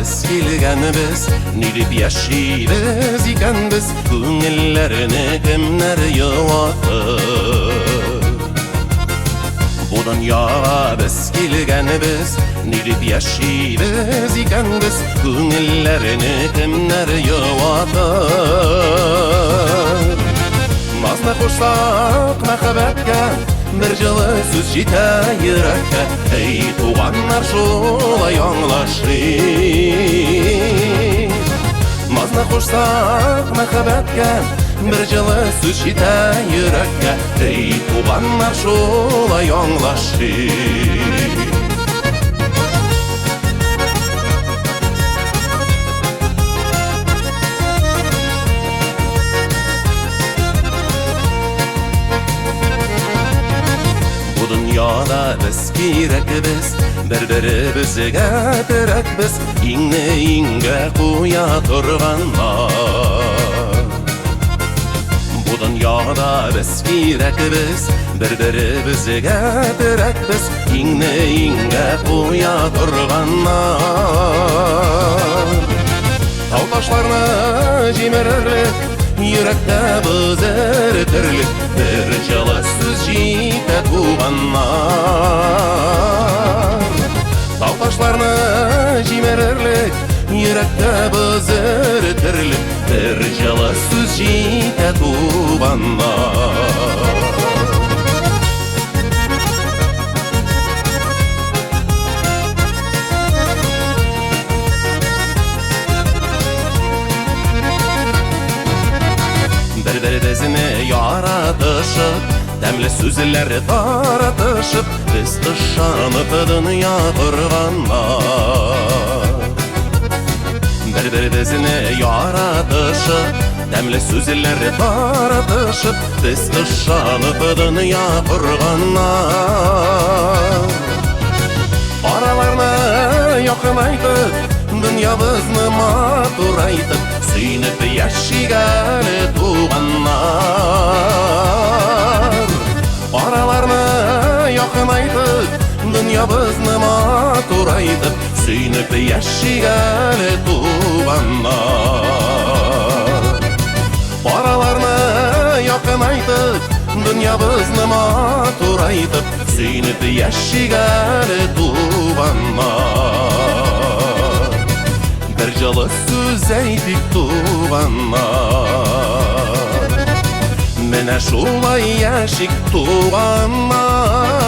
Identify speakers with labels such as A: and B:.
A: Biz kelgenimiz, nilip yaşayız ikenbiz, Köngüllerini kimler yıvatır. Bu dünyaya biz kelgenimiz, nilip yaşayız ikenbiz, Köngüllerini kimler yıvatır. Nazlı koşsak mehabetke, bir жылы сөз жете йөрәккә, ей туганнар шулай аңлашыйк. Назны кушсак мәхәббәткә, bir жылы сүз жете йөрәккә, ей туганнар шулай аңлашыйк. Dünyada biz kerakbiz, bir-biribizga terakbiz, ingni ingga qo'ya turganlar. Bu dünyada biz kerakbiz, bir-biribizga terakbiz, ingni ingga qo'ya turganlar. Tau taşlarni jimirlik, yürekte bızır türlük, bir жылы сөз жете туганнар. Тау ташларны җимерерлек, йөрәктә бызыр терлек, bir жылы сүз жете туганнар. Bir-birimizni yaratышып, тәмле сүзләр таратышып, biz ышанып дөнья корганнар. Bir-birimizni yaratышып, тәмле сүзләр таратышып, biz ышанып дөнья корганнар. Араларны якынайтып, дөньябызны матурайтып, сөйнеп яшигән туганнар. Араларны якынайтып, дөньябызны матурайтып, сөйнеп яшигән туганнар. Араларны якынайтып, дөньябызны матурайтып, сөйнеп яшигән туганнар. Bir жылы сүз әйтик туганнар, менә шулай яшик туганнар.